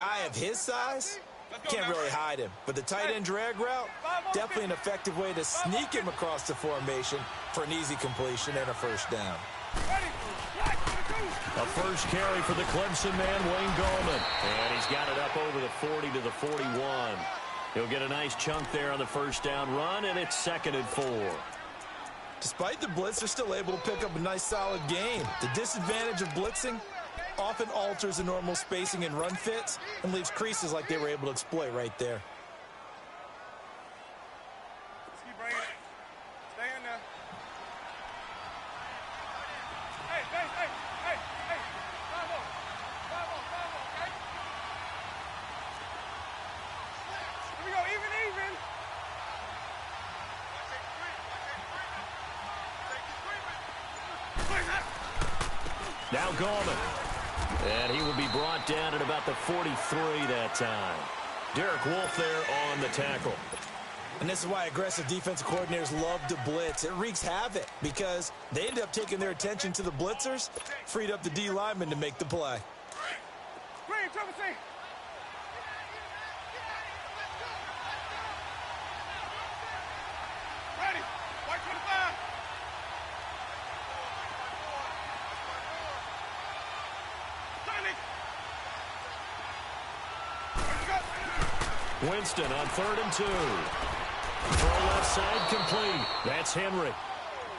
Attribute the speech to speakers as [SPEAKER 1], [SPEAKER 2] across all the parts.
[SPEAKER 1] Guy of his size, can't really hide him. But the tight end drag route, definitely an effective way to sneak him across the formation for an easy completion and a first down.
[SPEAKER 2] A first carry for the Clemson man, Wayne Gallman. And he's got it up over the 40 to the 41. He'll get a nice chunk there on the first down run, and it's 2nd and 4.
[SPEAKER 1] Despite the blitz, they're still able to pick up a nice, solid gain. The disadvantage of blitzing often alters the normal spacing and run fits and leaves creases like they were able to exploit right there.
[SPEAKER 3] Let's keep bringing it. Stay in there. Hey. Bravo, okay? Here we go, even.
[SPEAKER 2] Now Gallman. And he will be brought down at about the 43 that time. Derek Wolfe there on the tackle.
[SPEAKER 1] And this is why aggressive defensive coordinators love to blitz. It wreaks havoc because they end up taking their attention to the blitzers, freed up the D lineman to make the play.
[SPEAKER 3] Green, Trevor, see. Ready, white 25.
[SPEAKER 2] Winston on 3rd and 2. Throw left side complete. That's Henry.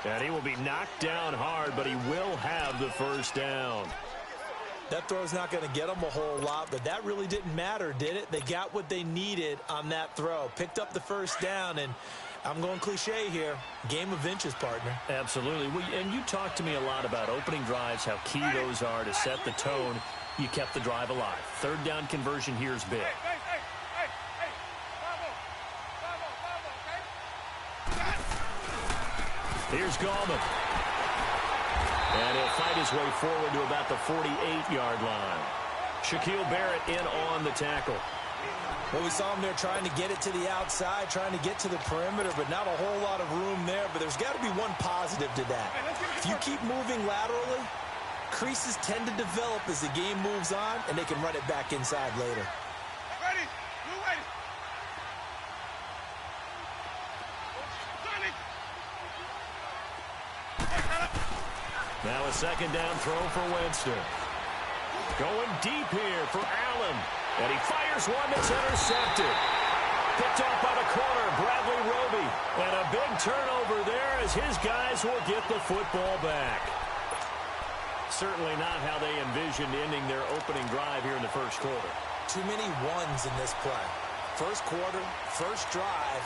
[SPEAKER 2] And he will be knocked down hard, but he will have the first down.
[SPEAKER 1] That throw's not going to get them a whole lot, but that really didn't matter, did it? They got what they needed on that throw. Picked up the first down, and I'm going cliche here. Game of inches, partner.
[SPEAKER 2] Absolutely. And you talked to me a lot about opening drives, how key those are to set the tone. You kept the drive alive. 3rd down conversion here is big. Here's Gallman. And he'll fight his way forward to about the 48-yard line. Shaquille Barrett in on the tackle.
[SPEAKER 1] Well, we saw him there trying to get it to the outside, trying to get to the perimeter, but not a whole lot of room there. But there's got to be one positive to that. If you keep moving laterally, creases tend to develop as the game moves on, and they can run it back inside later.
[SPEAKER 3] Ready, you ready.
[SPEAKER 2] Now a 2nd down throw for Winston. Going deep here for Allen. And he fires one that's intercepted. Picked off by the corner, Bradley Roby. And a big turnover there as his guys will get the football back. Certainly not how they envisioned ending their opening drive here in the first quarter.
[SPEAKER 1] Too many ones in this play. First quarter, first drive,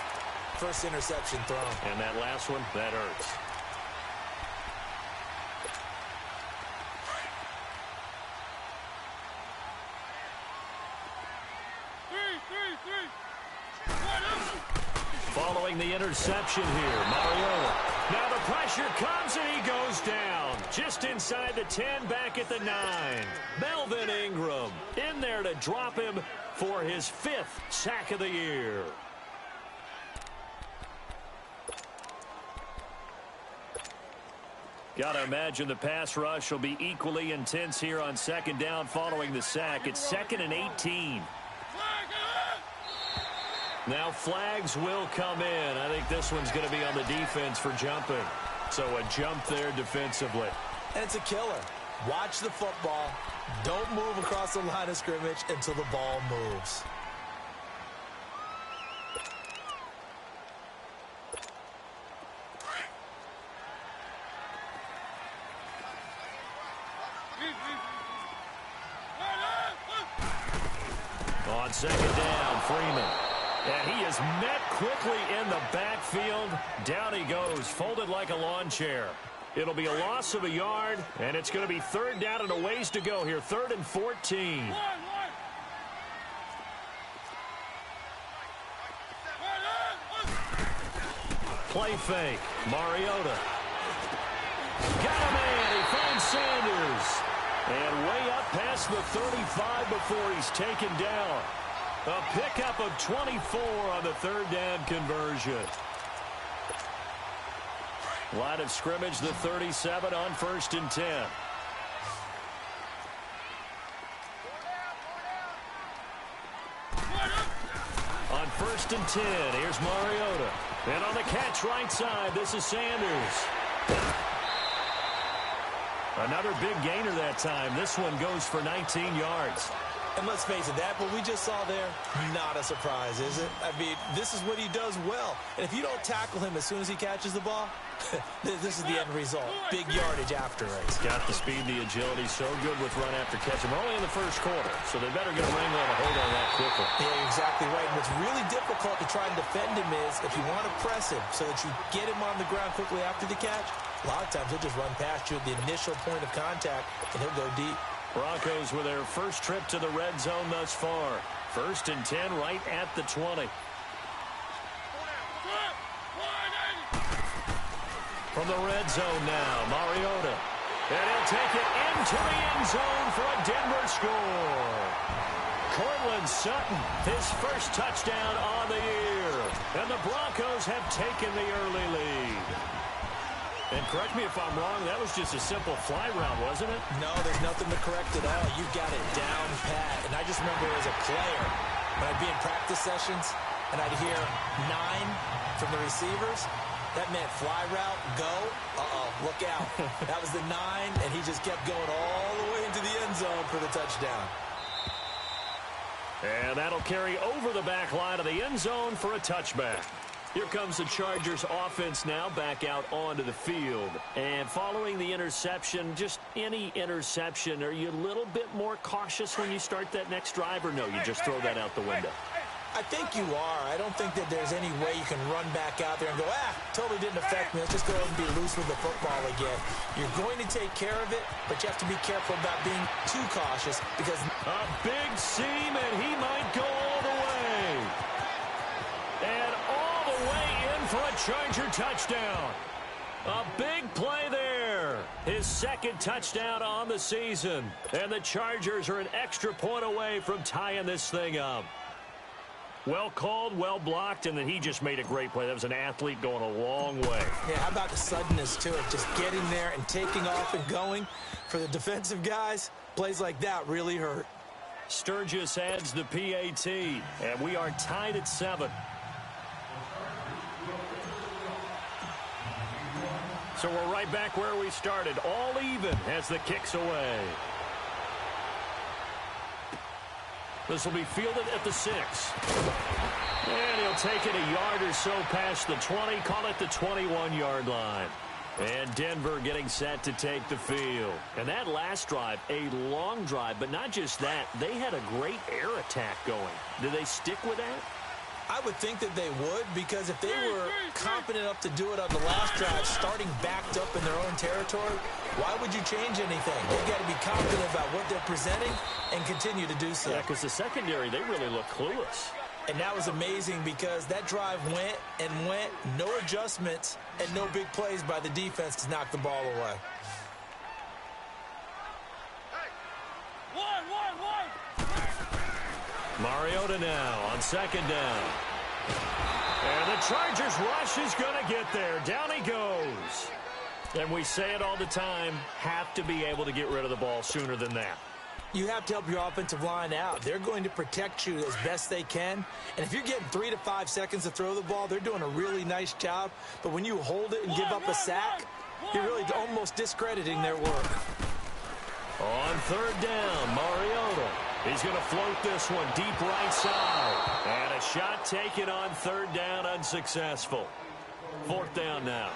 [SPEAKER 1] first interception thrown.
[SPEAKER 2] And that last one, that hurts. Following the interception here, Mariota. Now the pressure comes and he goes down. Just inside the 10, back at the 9. Melvin Ingram in there to drop him for his 5th sack of the year. Got to imagine the pass rush will be equally intense here on 2nd down following the sack. It's 2nd and 18. Now flags will come in. I think this one's going to be on the defense for jumping. So a jump there defensively.
[SPEAKER 1] And it's a killer. Watch the football. Don't move across the line of scrimmage until the ball moves.
[SPEAKER 2] On 2nd down, Freeman. And he is met quickly in the backfield. Down he goes, folded like a lawn chair. It'll be a loss of a yard, and it's going to be 3rd down and a ways to go here. 3rd and 14. Play fake. Mariota. Got a man. He finds Sanders. And way up past the 35 before he's taken down. A pickup of 24 on the 3rd down conversion. Line of scrimmage, the 37 on 1st and 10. 1st and 10. Here's Mariota. And on the catch right side, this is Sanders. Another big gainer that time. This one goes for 19 yards.
[SPEAKER 1] And let's face it, that what we just saw there, not a surprise, is it? I mean, this is what he does well. And if you don't tackle him as soon as he catches the ball, this is the end result. Big yardage after it.
[SPEAKER 2] He's got the speed, the agility, so good with run after catch. We're only in the first quarter, so they better get a wrangle and a hold on that quickly.
[SPEAKER 1] Yeah, you're exactly right. And what's really difficult to try and defend him is if you want to press him so that you get him on the ground quickly after the catch, a lot of times he'll just run past you at the initial point of contact, and he'll go deep.
[SPEAKER 2] Broncos with their first trip to the red zone thus far. 1st and 10 right at the 20. From the red zone now, Mariota. And he'll take it into the end zone for a Denver score. Cortland Sutton, his first touchdown on the year. And the Broncos have taken the early lead. And correct me if I'm wrong, that was just a simple fly route, wasn't it?
[SPEAKER 1] No, there's nothing to correct at all. You've got it down pat. And I just remember as a player, when I'd be in practice sessions, and I'd hear 9 from the receivers, that meant fly route, go, look out. That was the 9, and he just kept going all the way into the end zone for the touchdown.
[SPEAKER 2] And that'll carry over the back line of the end zone for a touchback. Here comes the Chargers offense now back out onto the field. And following the interception, just any interception, are you a little bit more cautious when you start that next drive, or no, you just throw that out the window?
[SPEAKER 1] I think you are. I don't think that there's any way you can run back out there and go, totally didn't affect me. Let's just go ahead and be loose with the football again. You're going to take care of it, but you have to be careful about being too cautious because
[SPEAKER 2] a big seam, and he might go all the way. And all the way in for a Charger touchdown. A big play there. His second touchdown on the season. And the Chargers are an extra point away from tying this thing up. Well called, well blocked, and then he just made a great play. That was an athlete going a long way.
[SPEAKER 1] Yeah, how about the suddenness to it? Just getting there and taking off and going. For the defensive guys, plays like that really hurt.
[SPEAKER 2] Sturgis adds the PAT, and we are tied at 7. So we're right back where we started, all even as the kick's away. This will be fielded at the 6. And he'll take it a yard or so past the 20, call it the 21-yard line. And Denver getting set to take the field. And that last drive, a long drive, but not just that, they had a great air attack going. Did they stick with that?
[SPEAKER 1] I would think that they would, because if they were confident enough to do it on the last drive, starting backed up in their own territory, why would you change anything? They've got to be confident about what they're presenting and continue to do so.
[SPEAKER 2] Yeah, because the secondary, they really look clueless.
[SPEAKER 1] And that was amazing because that drive went and went, no adjustments, and no big plays by the defense to knock the ball away.
[SPEAKER 2] Mariota now on 2nd down. And the Chargers rush is going to get there. Down he goes. And we say it all the time, have to be able to get rid of the ball sooner than that.
[SPEAKER 1] You have to help your offensive line out. They're going to protect you as best they can. And if you're getting 3 to 5 seconds to throw the ball, they're doing a really nice job. But when you hold it and give up a sack, you're really almost discrediting their work.
[SPEAKER 2] On 3rd down, Mariota. He's going to float this one deep right side. And a shot taken on 3rd down, unsuccessful. 4th down now.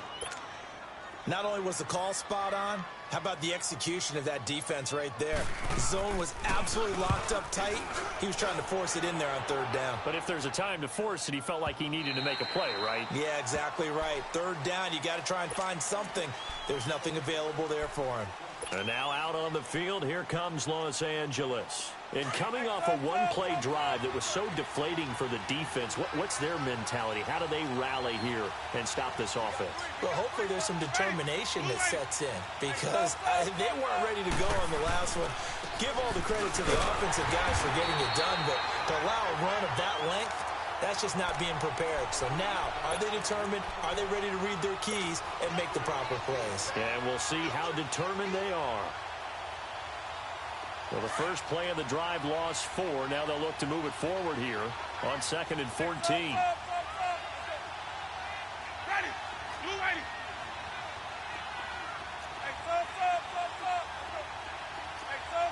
[SPEAKER 1] Not only was the call spot on, how about the execution of that defense right there? The zone was absolutely locked up tight. He was trying to force it in there on 3rd down.
[SPEAKER 2] But if there's a time to force it, he felt like he needed to make a play, right?
[SPEAKER 1] Yeah, exactly right. 3rd down, you got to try and find something. There's nothing available there for him.
[SPEAKER 2] And now out on the field, here comes Los Angeles. And coming off a one-play drive that was so deflating for the defense, what's their mentality? How do they rally here and stop this offense?
[SPEAKER 1] Well, hopefully there's some determination that sets in, because they weren't ready to go on the last one. Give all the credit to the offensive guys for getting it done, but to allow a run of that length, that's just not being prepared. So now, are they determined? Are they ready to read their keys and make the proper plays?
[SPEAKER 2] And we'll see how determined they are. Well, the first play of the drive lost 4. Now they'll look to move it forward here on 2nd and 14.
[SPEAKER 3] Ready. Blue ready. Hey, sub. Hey, sub.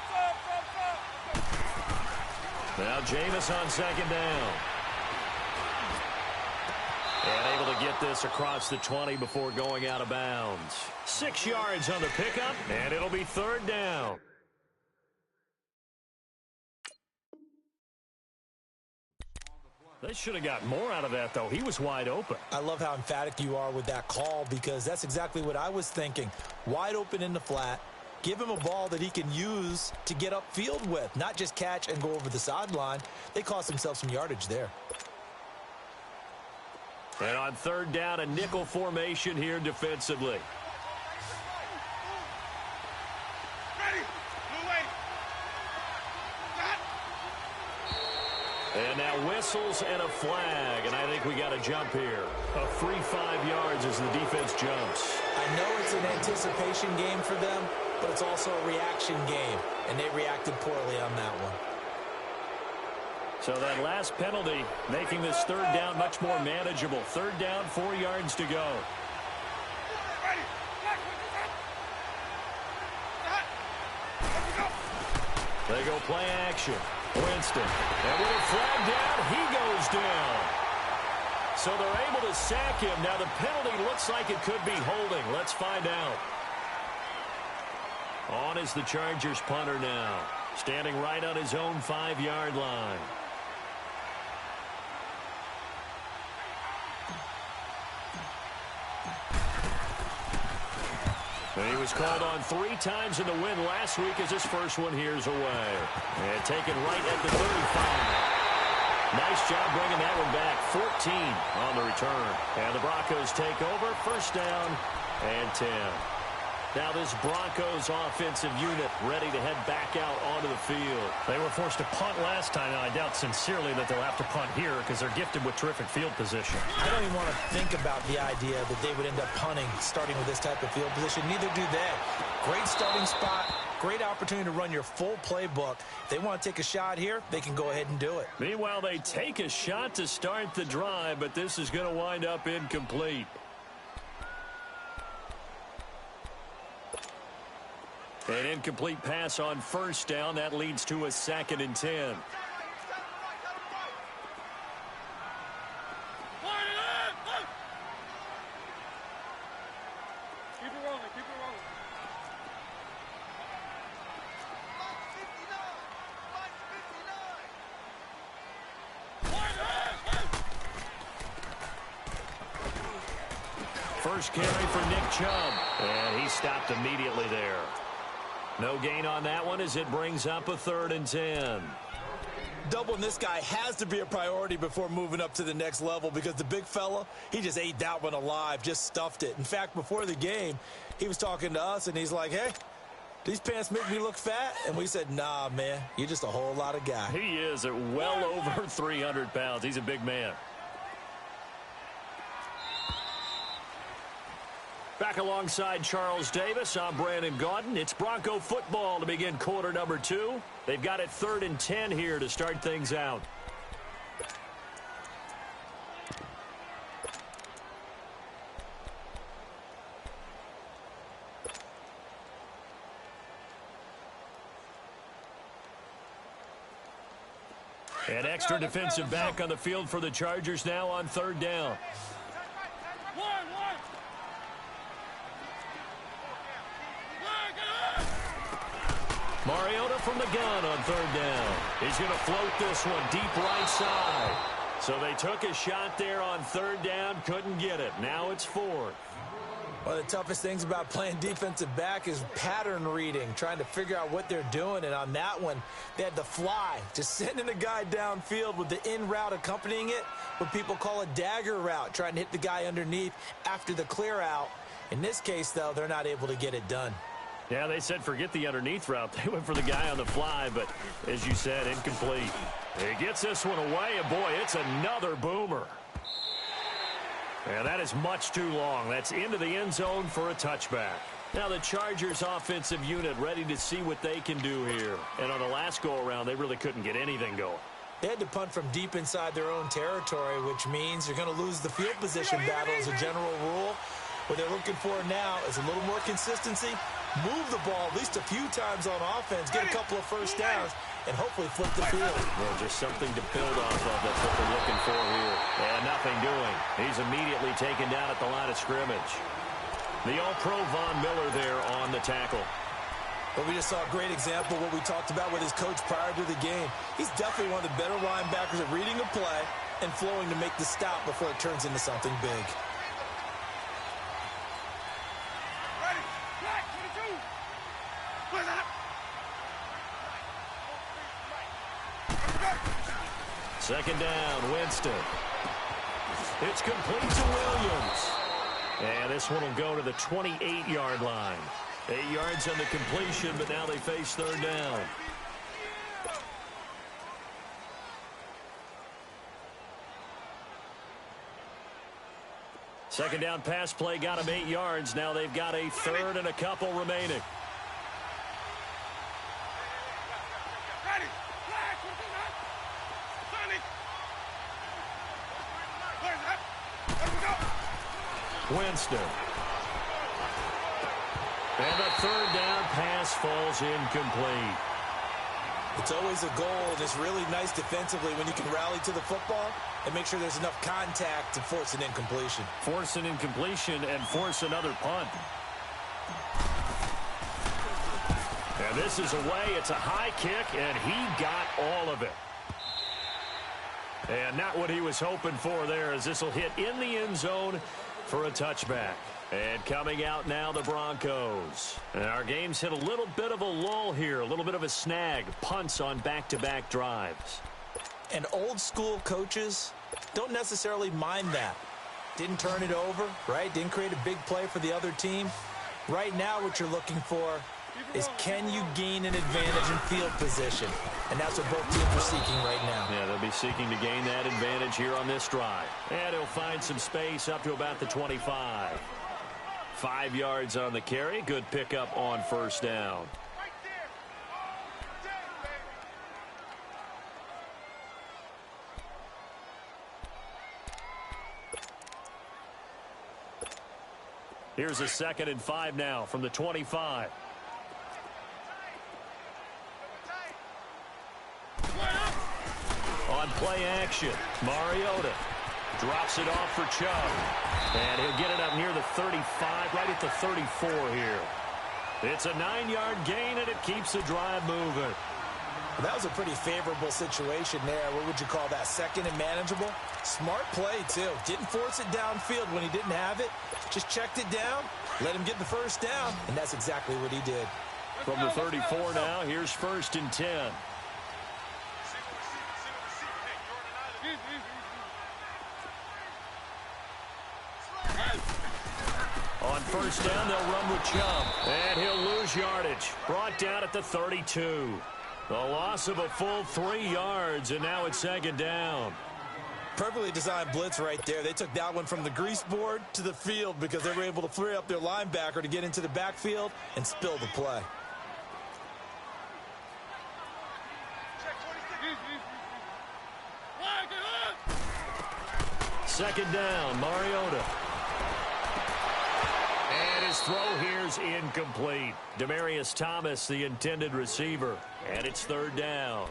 [SPEAKER 2] Now Jameis on 2nd down. And able to get this across the 20 before going out of bounds. 6 yards on the pickup, and it'll be 3rd down. They should have got more out of that, though. He was wide open.
[SPEAKER 1] I love how emphatic you are with that call because that's exactly what I was thinking. Wide open in the flat. Give him a ball that he can use to get upfield with, not just catch and go over the sideline. They cost themselves some yardage there.
[SPEAKER 2] And on 3rd down, a nickel formation here defensively.
[SPEAKER 3] Ready. Blue ready.
[SPEAKER 2] And now whistles and a flag, and I think we got a jump here. A free 5 yards as the defense jumps.
[SPEAKER 1] I know it's an anticipation game for them, but it's also a reaction game, and they reacted poorly on that one.
[SPEAKER 2] So that last penalty making this 3rd down much more manageable. 3rd down, 4 yards to go.
[SPEAKER 3] Ready.
[SPEAKER 2] They go play action. Winston. And with a flag down, he goes down. So they're able to sack him. Now the penalty looks like it could be holding. Let's find out. On is the Chargers punter now. Standing right on his own 5-yard line. And he was called on 3 times in the win last week as his first one here's away. And taken right at the 35. Nice job bringing that one back. 14 on the return. And the Broncos take over. 1st down and 10. Now this Broncos offensive unit ready to head back out onto the field.
[SPEAKER 4] They were forced to punt last time, and I doubt sincerely that they'll have to punt here because they're gifted with terrific field position.
[SPEAKER 1] I don't even want to think about the idea that they would end up punting starting with this type of field position. Neither do they. Great starting spot, great opportunity to run your full playbook. If they want to take a shot here, they can go ahead and do it.
[SPEAKER 2] Meanwhile, they take a shot to start the drive, but this is going to wind up incomplete. An incomplete pass on 1st down. That leads to a 2nd and 10.
[SPEAKER 3] Keep it rolling.
[SPEAKER 2] First carry for Nick Chubb. And he stopped immediately there. No gain on that one as it brings up a 3rd and 10.
[SPEAKER 1] Doubling this guy has to be a priority before moving up to the next level because the big fella, he just ate that one alive, just stuffed it. In fact, before the game, he was talking to us, and he's like, hey, these pants make me look fat? And we said, nah, man, you're just a whole lot of guy.
[SPEAKER 2] He is at well over 300 pounds. He's a big man. Back alongside Charles Davis, I'm Brandon Gaudin. It's Bronco football to begin quarter number 2. They've got it 3rd and 10 here to start things out. An extra defensive back on the field for the Chargers now on 3rd down. Mariota from the gun on 3rd down. He's going to float this one deep right side. So they took a shot there on 3rd down, couldn't get it. Now it's 4th.
[SPEAKER 1] One of the toughest things about playing defensive back is pattern reading, trying to figure out what they're doing. And on that one, they had the fly, just sending a guy downfield with the in route accompanying it, what people call a dagger route, trying to hit the guy underneath after the clear out. In this case, though, they're not able to get it done.
[SPEAKER 2] Yeah, they said forget the underneath route. They went for the guy on the fly, but as you said, incomplete. He gets this one away, and boy, it's another boomer. And that is much too long. That's into the end zone for a touchback. Now the Chargers offensive unit ready to see what they can do here. And on the last go-around, they really couldn't get anything going.
[SPEAKER 1] They had to punt from deep inside their own territory, which means you're going to lose the field position battle as a general rule. What they're looking for now is a little more consistency, move the ball at least a few times on offense, get a couple of first downs, and hopefully flip the field.
[SPEAKER 2] Well, just something to build off of. That's what they're looking for here. And nothing doing. He's immediately taken down at the line of scrimmage. The All-Pro Von Miller there on the tackle.
[SPEAKER 1] But we just saw a great example of what we talked about with his coach prior to the game. He's definitely one of the better linebackers at reading a play and flowing to make the stop before it turns into something big.
[SPEAKER 3] Ready. Black 22. Clear that.
[SPEAKER 2] Second down, Winston. It's complete to Williams. And this one will go to the 28-yard line. 8 yards on the completion, but now they face third down. Second down pass play got them 8 yards. Now they've got a third and a couple remaining.
[SPEAKER 3] Ready. Black 29. Sonic. Clear that. Let me go.
[SPEAKER 2] Winston. And the third down pass falls incomplete.
[SPEAKER 1] It's always a goal, and it's really nice defensively when you can rally to the football and make sure there's enough contact to force an incompletion.
[SPEAKER 2] Force an incompletion and force another punt. And this is away. It's a high kick, and he got all of it. And not what he was hoping for there, as this will hit in the end zone for a touchback. And coming out now, the Broncos. And our game's hit a little bit of a lull here, a little bit of a snag. Punts on back-to-back drives.
[SPEAKER 1] And old-school coaches don't necessarily mind that. Didn't turn it over, right? Didn't create a big play for the other team. Right now, what you're looking for is, can you gain an advantage in field position? And that's what both teams are seeking right now.
[SPEAKER 2] Yeah, they'll be seeking to gain that advantage here on this drive. And he'll find some space up to about the 25. 5 yards on the carry. Good pickup on first down.
[SPEAKER 3] Right there.
[SPEAKER 2] Here's a 2nd and 5 now from the 25. On play action, Mariota drops it off for Chubb. And he'll get it up near the 35, right at the 34 here. It's a 9-yard gain, and it keeps the drive moving.
[SPEAKER 1] That was a pretty favorable situation there. What would you call that? Second and manageable? Smart play, too. Didn't force it downfield when he didn't have it. Just checked it down, let him get the first down, and that's exactly what he did.
[SPEAKER 2] From the 34 now, here's 1st and 10. On first down, they'll run with Chubb. And he'll lose yardage. Brought down at the 32. The loss of a full 3 yards, and now it's 2nd down.
[SPEAKER 1] Perfectly designed blitz right there. They took that one from the grease board to the field because they were able to free up their linebacker to get into the backfield and spill the play.
[SPEAKER 2] Second down, Mariota. And his throw here's incomplete. Demaryius Thomas, the intended receiver. And it's 3rd down.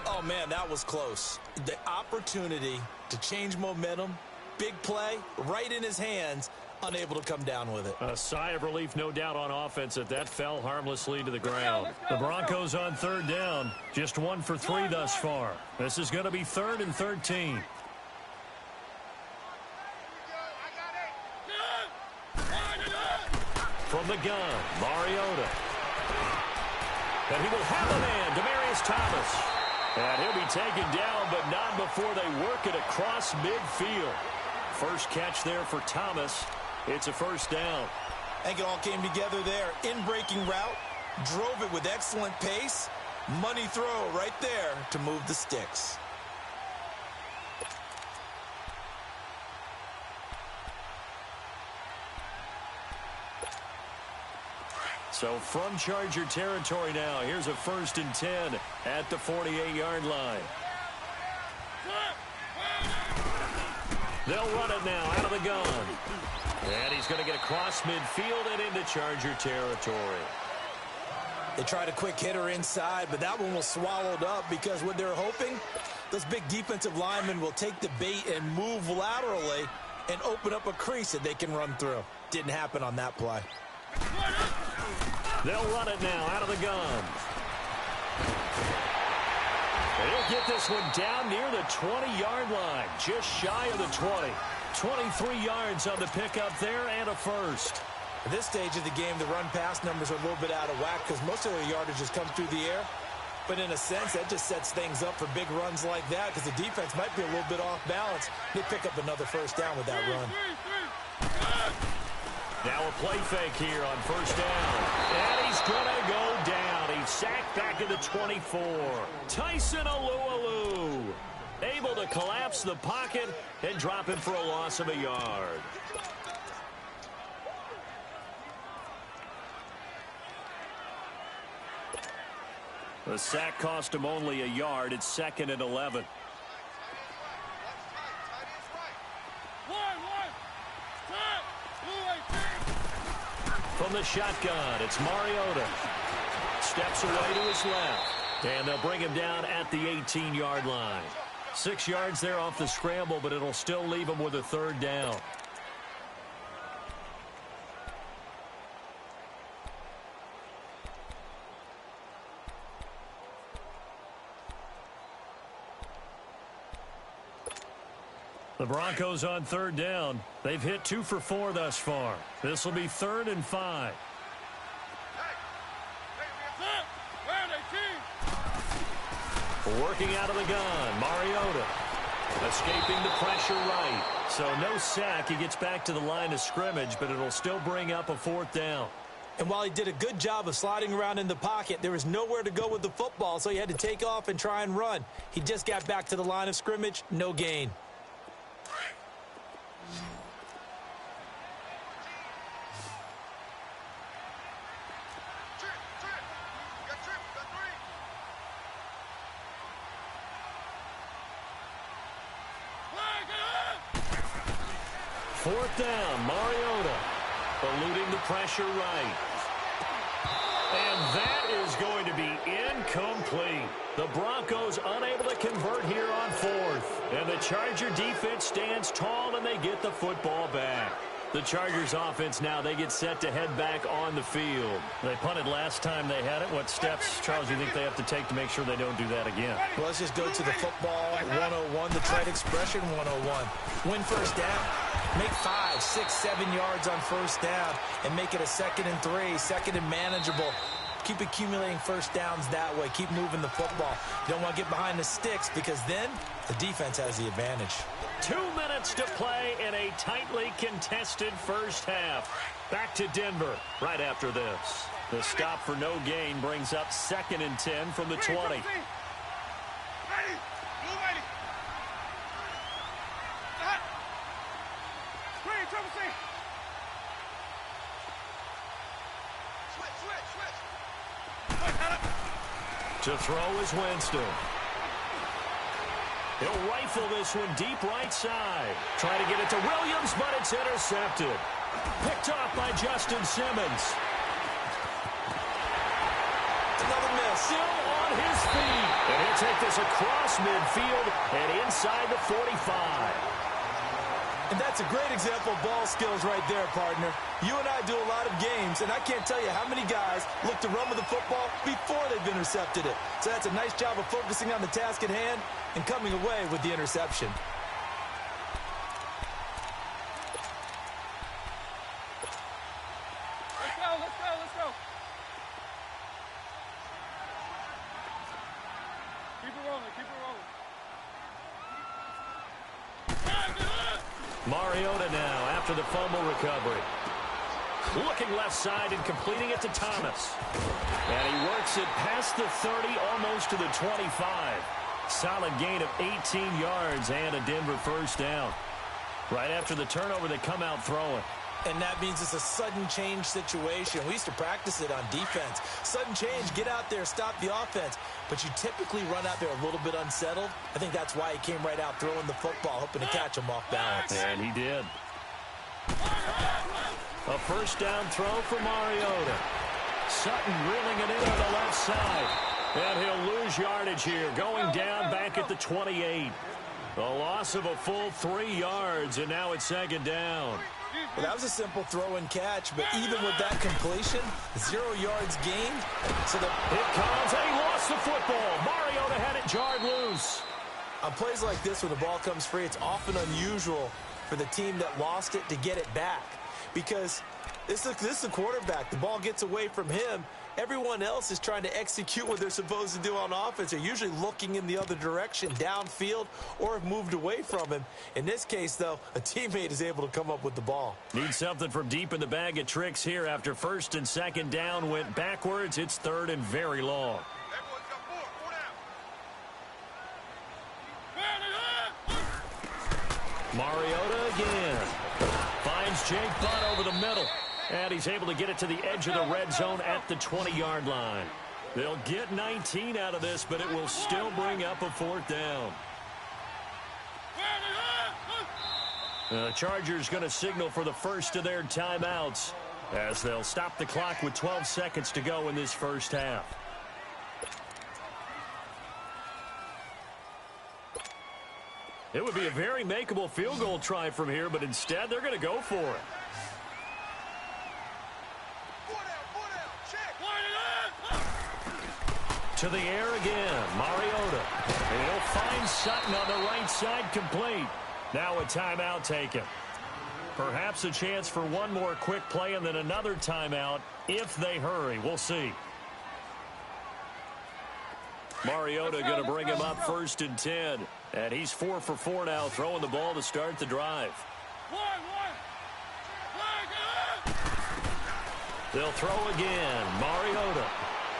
[SPEAKER 1] Oh, man, that was close. The opportunity to change momentum, big play, right in his hands, unable to come down with it.
[SPEAKER 2] A sigh of relief, no doubt, on offense that fell harmlessly to the ground. The Broncos on 3rd down, just 1 for 3 thus far. This is going to be 3rd and 13. From the gun, Mariota. And he will have a man, Demaryius Thomas. And he'll be taken down, but not before they work it across midfield. First catch there for Thomas. It's a 1st down.
[SPEAKER 1] I think it all came together there. In-breaking route, drove it with excellent pace. Money throw right there to move the sticks.
[SPEAKER 2] So from Charger territory now, here's a 1st and 10 at the 48-yard line. They'll run it now out of the gun. And he's going to get across midfield and into Charger territory.
[SPEAKER 1] They tried a quick hitter inside, but that one was swallowed up because what they're hoping, those big defensive linemen will take the bait and move laterally and open up a crease that they can run through. Didn't happen on that play.
[SPEAKER 2] They'll run it now out of the gun. They'll get this one down near the 20-yard line, just shy of the 20. 23 yards on the pickup there and a first.
[SPEAKER 1] At this stage of the game, the run-pass numbers are a little bit out of whack because most of their yardage has come through the air. But in a sense, that just sets things up for big runs like that because the defense might be a little bit off balance. They pick up another first down with that run.
[SPEAKER 2] Now a play fake here on first down. And he's going to go down. He's sacked back at the 24. Tyson Alualu able to collapse the pocket and drop him for a loss of a yard. The sack cost him only a yard. It's 2nd and 11. From the shotgun, it's Mariota. Steps away to his left. And they'll bring him down at the 18-yard line. 6 yards there off the scramble, but it'll still leave him with a 3rd down. The Broncos on 3rd down. They've hit 2 for 4 thus far. This will be 3rd and 5. Working out of the gun, Mariota. Escaping the pressure right. So no sack. He gets back to the line of scrimmage, but it'll still bring up a 4th down.
[SPEAKER 1] And while he did a good job of sliding around in the pocket, there was nowhere to go with the football, so he had to take off and try and run. He just got back to the line of scrimmage, no gain.
[SPEAKER 2] Fourth down, Mariota eluding the pressure right. And that is going to be incomplete. The Broncos unable to convert here on 4th. And the Charger defense stands tall and they get the football back. The Chargers offense now, they get set to head back on the field. They punted last time they had it. What steps, Charles, do you think they have to take to make sure they don't do that again?
[SPEAKER 1] Well, let's just go to the football 101, the trade expression 101. Win first down. Make 5, 6, 7 yards on first down and make it a 2nd and 3, 2nd and manageable. Keep accumulating first downs that way. Keep moving the football. You don't want to get behind the sticks because then the defense has the advantage.
[SPEAKER 2] 2 minutes to play in a tightly contested first half. Back to Denver right after this. The stop for no gain brings up 2nd and 10 from the 20. To throw is Winston. He'll rifle this one deep right side. Try to get it to Williams, but it's intercepted. Picked off by Justin Simmons.
[SPEAKER 1] Another miss.
[SPEAKER 2] Still on his feet. And he'll take this across midfield and inside the 45.
[SPEAKER 1] And that's a great example of ball skills right there, partner. You and I do a lot of games, and I can't tell you how many guys look to run with the football before they've intercepted it. So that's a nice job of focusing on the task at hand and coming away with the interception.
[SPEAKER 3] Let's go, let's go, let's go. Keep it rolling, keep it rolling.
[SPEAKER 2] Mariota now after the fumble recovery. Looking left side and completing it to Thomas. And he works it past the 30, almost to the 25. Solid gain of 18 yards and a Denver first down. Right after the turnover, they come out throwing.
[SPEAKER 1] And that means it's a sudden change situation. We used to practice it on defense. Sudden change, get out there, stop the offense. But you typically run out there a little bit unsettled. I think that's why he came right out throwing the football, hoping to catch him off balance.
[SPEAKER 2] And he did. A first down throw for Mariota. Sutton reeling it in on the left side. And he'll lose yardage here, going down back at the 28. A loss of a full 3 yards, and now it's second down.
[SPEAKER 1] Well, that was a simple throw and catch, but even with that completion, 0 yards gained. So
[SPEAKER 2] it comes, and he lost the football. Mariota had it jarred loose.
[SPEAKER 1] On plays like this, when the ball comes free, it's often unusual for the team that lost it to get it back. Because this is the quarterback. The ball gets away from him. Everyone else is trying to execute what they're supposed to do on offense. They're usually looking in the other direction, downfield, or have moved away from him. In this case, though, a teammate is able to come up with the ball.
[SPEAKER 2] Need something from deep in the bag of tricks here after first and second down went backwards. It's third and very long. Mariota again. Finds Jake Butt over the middle. And he's able to get it to the edge of the red zone at the 20-yard line. They'll get 19 out of this, but it will still bring up a fourth down. The Chargers going to signal for the first of their timeouts as they'll stop the clock with 12 seconds to go in this first half. It would be a very makeable field goal try from here, but instead they're going to go for it. To the air again, Mariota. And he'll find Sutton on the right side, complete. Now a timeout taken. Perhaps a chance for one more quick play and then another timeout if they hurry. We'll see. Mariota going to bring him up first and 10. And he's 4 for 4 now, throwing the ball to start the drive. They'll throw again, Mariota.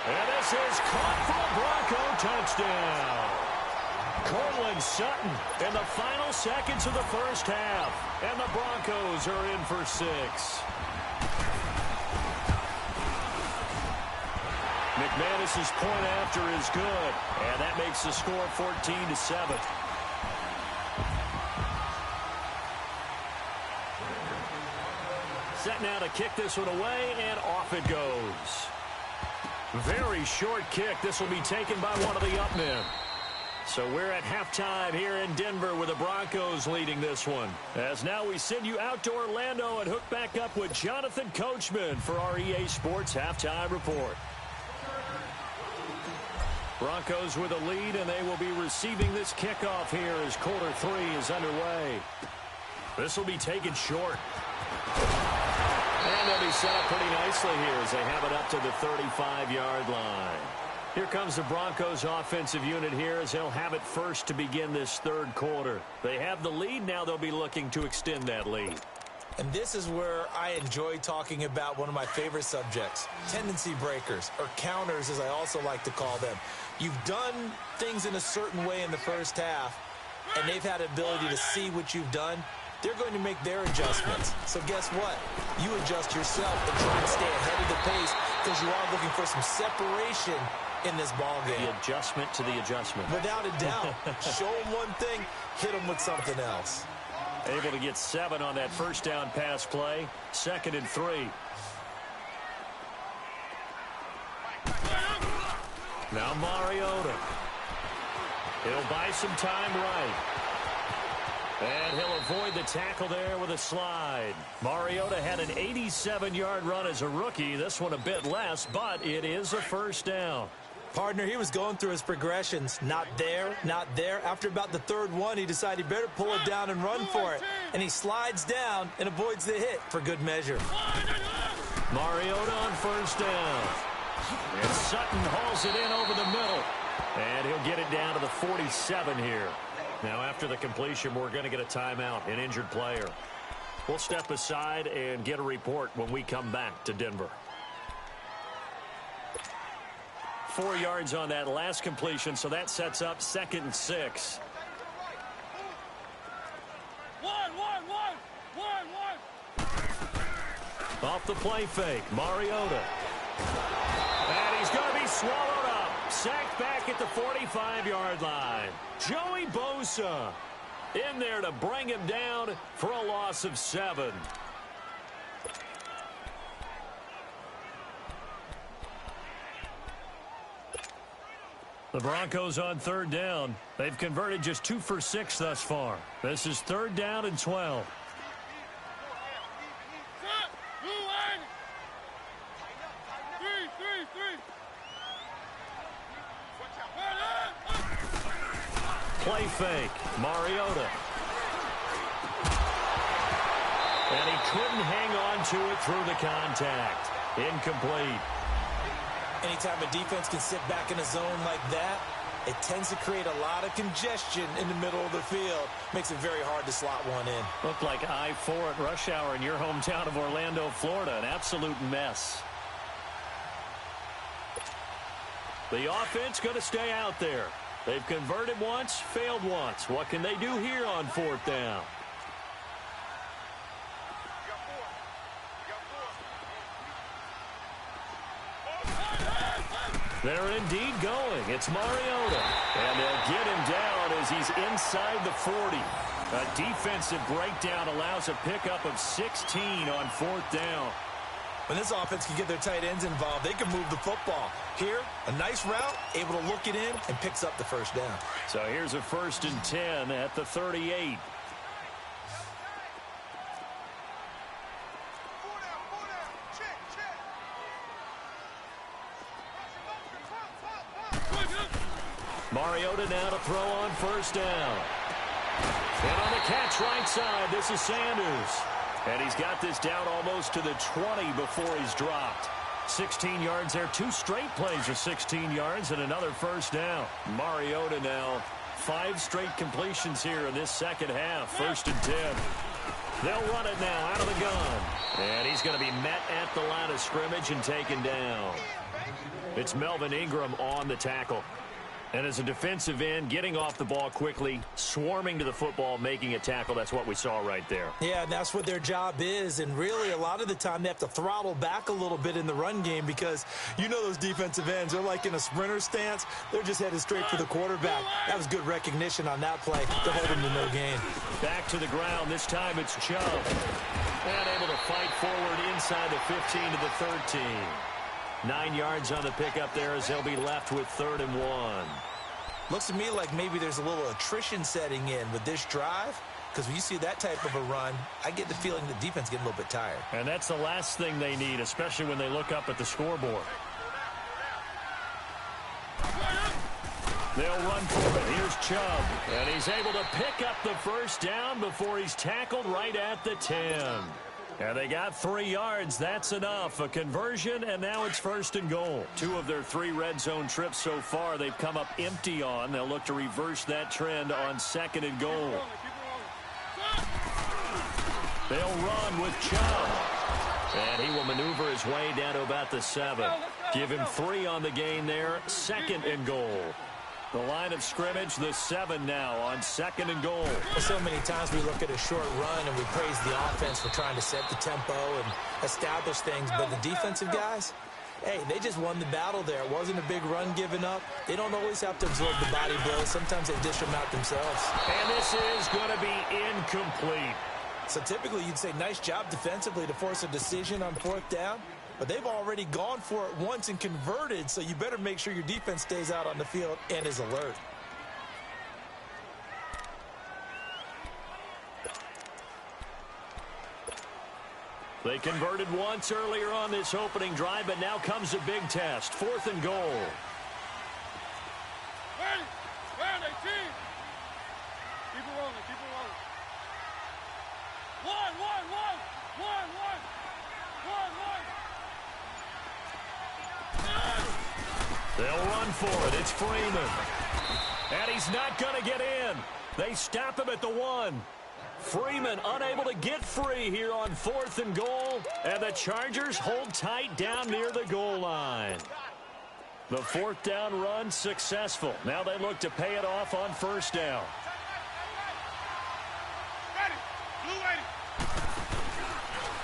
[SPEAKER 2] And this is caught for a Bronco touchdown. Cortland Sutton in the final seconds of the first half. And the Broncos are in for 6. McManus's point after is good. And that makes the score 14-7. Set now to kick this one away, and off it goes. Very short kick. This will be taken by one of the up men. So we're at halftime here in Denver with the Broncos leading this one. As now we send you out to Orlando and hook back up with Jonathan Coachman for our EA Sports Halftime Report. Broncos with a lead, and they will be receiving this kickoff here as quarter 3 is underway. This will be taken short. And they'll be set up pretty nicely here as they have it up to the 35-yard line. Here comes the Broncos offensive unit here as they'll have it first to begin this third quarter. They have the lead. Now they'll be looking to extend that lead.
[SPEAKER 1] And this is where I enjoy talking about one of my favorite subjects, tendency breakers, or counters as I also like to call them. You've done things in a certain way in the first half, and they've had the ability to see what you've done. They're going to make their adjustments. So guess what? You adjust yourself and try and stay ahead of the pace because you are looking for some separation in this ball game.
[SPEAKER 2] The adjustment to the adjustment.
[SPEAKER 1] Without a doubt. Show them one thing, hit them with something else.
[SPEAKER 2] Able to get 7 on that first down pass play. 2nd and 3. Now Mariota. He'll buy some time right. And he'll avoid the tackle there with a slide. Mariota had an 87-yard run as a rookie. This one a bit less, but it is a first down.
[SPEAKER 1] Partner, he was going through his progressions. Not there, not there. After about the third one, he decided he better pull it down and run for it. And he slides down and avoids the hit for good measure.
[SPEAKER 2] Mariota on first down. And Sutton hauls it in over the middle. And he'll get it down to the 47 here. Now, after the completion, we're going to get a timeout, an injured player. We'll step aside and get a report when we come back to Denver. 4 yards on that last completion, so that sets up 2nd and 6. Off the play fake, Mariota. And he's going to be swallowed up. Sacked back at the 45-yard line. Joey Bosa in there to bring him down for a loss of 7.
[SPEAKER 4] The Broncos on 3rd down. They've converted just 2 for 6 thus far. This is 3rd down and 12.
[SPEAKER 2] Play fake, Mariota. And he couldn't hang on to it through the contact. Incomplete.
[SPEAKER 1] Anytime a defense can sit back in a zone like that, it tends to create a lot of congestion in the middle of the field. Makes it very hard to slot one in.
[SPEAKER 4] Looked like I-4 at rush hour in your hometown of Orlando, Florida. An absolute mess.
[SPEAKER 2] The offense going to stay out there. They've converted once, failed once. What can they do here on 4th down? They're indeed going. It's Mariota. And they'll get him down as he's inside the 40. A defensive breakdown allows a pickup of 16 on 4th down.
[SPEAKER 1] When this offense can get their tight ends involved, they can move the football. Here, a nice route, able to look it in, and picks up the 1st down.
[SPEAKER 2] So here's a 1st and 10 at the 38. Mariota now to throw on 1st down. And on the catch right side, this is Sanders. And he's got this down almost to the 20 before he's dropped. 16 yards there. 2 straight plays of 16 yards and another 1st down. Mariota now 5 straight completions here in this second half. 1st and 10. They'll run it now out of the gun. And he's going to be met at the line of scrimmage and taken down. It's Melvin Ingram on the tackle. And as a defensive end, getting off the ball quickly, swarming to the football, making a tackle, that's what we saw right there.
[SPEAKER 1] Yeah, and that's what their job is. And really, a lot of the time, they have to throttle back a little bit in the run game because you know those defensive ends, they're like in a sprinter stance. They're just headed straight for the quarterback. That was good recognition on that play to hold him to no gain.
[SPEAKER 2] Back to the ground. This time it's Chubb. And able to fight forward inside the 15 to the 13. 9 yards on the pickup there as they'll be left with 3rd and 1.
[SPEAKER 1] Looks to me like maybe there's a little attrition setting in with this drive, because when you see that type of a run, I get the feeling the defense getting a little bit tired.
[SPEAKER 4] And that's the last thing they need, especially when they look up at the scoreboard.
[SPEAKER 2] They'll run for it. Here's Chubb. And he's able to pick up the 1st down before he's tackled right at the 10. And they got 3 yards. That's enough. A conversion, and now it's 1st and goal. 2 of their 3 red zone trips so far they've come up empty on. They'll look to reverse that trend on 2nd and goal. They'll run with Chubb. And he will maneuver his way down to about the 7. Give him 3 on the gain there. 2nd and goal. The line of scrimmage, the 7 now on 2nd and goal.
[SPEAKER 1] So many times we look at a short run and we praise the offense for trying to set the tempo and establish things, but the defensive guys, hey, they just won the battle there. It wasn't a big run given up. They don't always have to absorb the body blows. Sometimes they dish them out themselves.
[SPEAKER 2] And this is going to be incomplete.
[SPEAKER 1] So typically you'd say nice job defensively to force a decision on 4th down. But they've already gone for it once and converted, so you better make sure your defense stays out on the field and is alert.
[SPEAKER 2] They converted once earlier on this opening drive, but now comes a big test. 4th and goal.
[SPEAKER 3] Ready? Round 18. Keep it rolling, keep it rolling. One.
[SPEAKER 2] They'll run for it. It's Freeman. And he's not going to get in. They stop him at the 1. Freeman unable to get free here on 4th and goal. And the Chargers hold tight down near the goal line. The 4th down run successful. Now they look to pay it off on 1st down.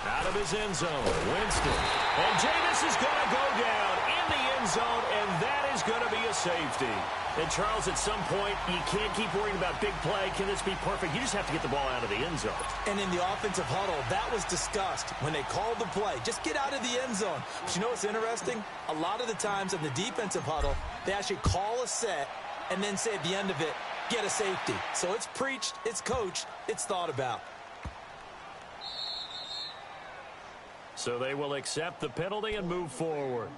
[SPEAKER 2] Out of his end zone. Winston. And Jameis is going to go down in the end zone, and that is going to be a safety. And, Charles, at some point, you can't keep worrying about big play. Can this be perfect? You just have to get the ball out of the end zone.
[SPEAKER 1] And in the offensive huddle, that was discussed when they called the play. Just get out of the end zone. But you know what's interesting? A lot of the times in the defensive huddle, they actually call a set and then say at the end of it, get a safety. So it's preached, it's coached, it's thought about.
[SPEAKER 2] So they will accept the penalty and move forward.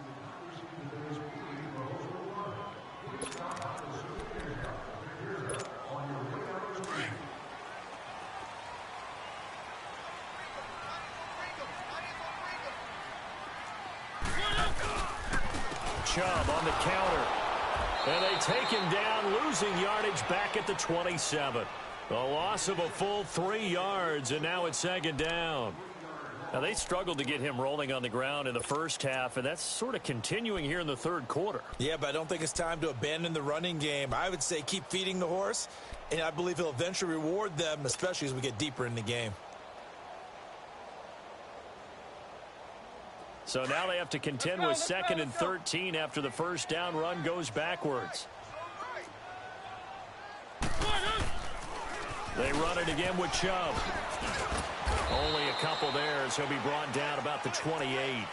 [SPEAKER 2] Chubb on the counter. And they take him down, losing yardage back at the 27. A loss of a full 3 yards, and now it's second down. Now, they struggled to get him rolling on the ground in the first half, and that's sort of continuing here in the third quarter.
[SPEAKER 1] Yeah, but I don't think it's time to abandon the running game. I would say keep feeding the horse, and I believe he'll eventually reward them, especially as we get deeper in the game.
[SPEAKER 2] So now they have to contend with 2nd and 13 after the first down run goes backwards. They run it again with Chubb. Only a couple there as he'll be brought down about the 28.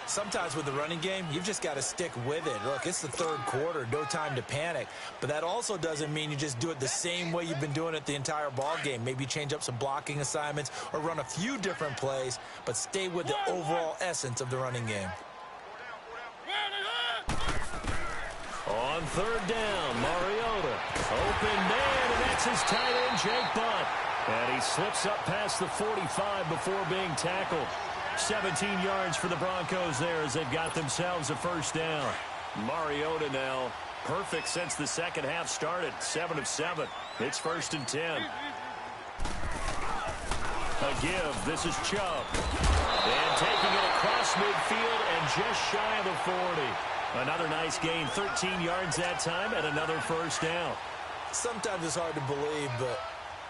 [SPEAKER 1] Sometimes with the running game, you've just got to stick with it. Look, it's the third quarter, no time to panic. But that also doesn't mean you just do it the same way you've been doing it the entire ball game. Maybe change up some blocking assignments or run a few different plays, but stay with the overall essence of the running game.
[SPEAKER 2] On third down, Mariota. Open man, and that's his tight end, Jake Butt. And he slips up past the 45 before being tackled. 17 yards for the Broncos there as they've got themselves a first down. Mariota now perfect since the second half started. 7 of 7. It's 1st and 10. A give. This is Chubb. And taking it across midfield and just shy of the 40. Another nice gain. 13 yards that time and another first down.
[SPEAKER 1] Sometimes it's hard to believe, but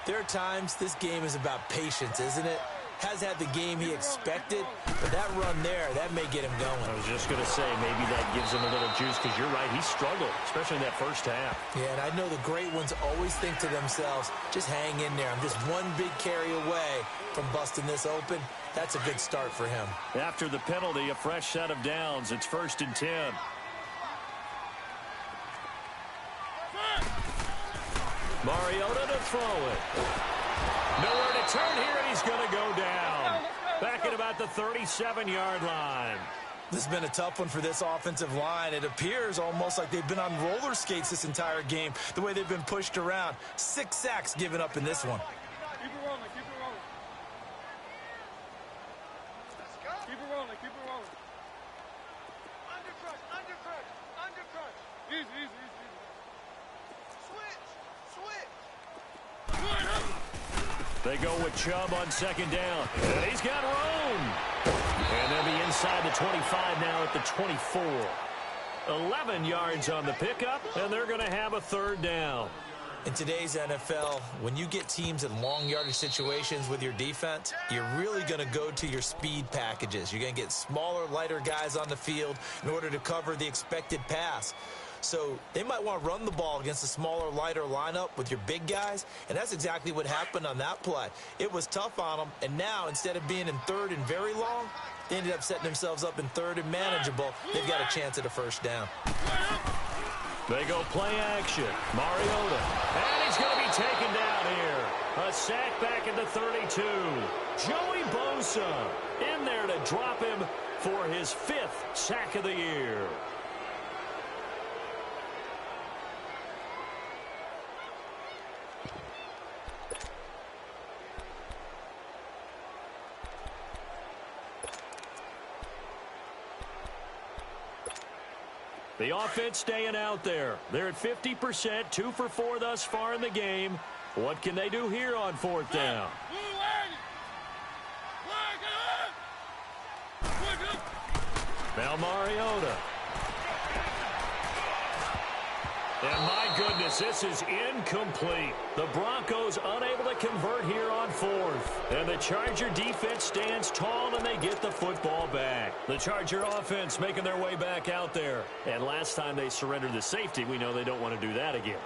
[SPEAKER 1] there are times this game is about patience, isn't it? Has had the game he expected, but that run there, that may get him going.
[SPEAKER 2] I was just going to say, maybe that gives him a little juice, because you're right, he struggled, especially in that first half.
[SPEAKER 1] Yeah, and I know the great ones always think to themselves, just hang in there. I'm just one big carry away from busting this open. That's a good start for him.
[SPEAKER 2] After the penalty, a fresh set of downs. It's 1st and 10. Mariota to throw it. Nowhere to turn here, and he's going to go down. Back at about the 37-yard line.
[SPEAKER 1] This has been a tough one for this offensive line. It appears almost like they've been on roller skates this entire game, the way they've been pushed around. 6 sacks given up in this one.
[SPEAKER 3] Keep it rolling, keep it rolling. Let's go. Keep it rolling, keep it rolling. Undercrush, undercrush, undercrush. Easy, easy, easy. Switch, switch.
[SPEAKER 2] They go with Chubb on 2nd down. And he's got room. And they'll be inside the 25 now at the 24. 11 yards on the pickup, and they're going to have a 3rd down.
[SPEAKER 1] In today's NFL, when you get teams in long yardage situations with your defense, you're really going to go to your speed packages. You're going to get smaller, lighter guys on the field in order to cover the expected pass. So they might want to run the ball against a smaller, lighter lineup with your big guys, and that's exactly what happened on that play. It was tough on them, and now instead of being in 3rd and very long, they ended up setting themselves up in 3rd and manageable. They've got a chance at a first down.
[SPEAKER 2] They go play action. Mariota. And he's going to be taken down here. A sack back at the 32. Joey Bosa in there to drop him for his 5th sack of the year. The offense staying out there. They're at 50%, 2 for 4 thus far in the game. What can they do here on 4th down? Now Mariota. And my goodness, this is incomplete. The Broncos unable to
[SPEAKER 4] convert here on fourth. And the Charger defense stands tall, and they get the football back. The Charger offense making their way back out there. And last time they surrendered the safety, we know they don't want to do that again.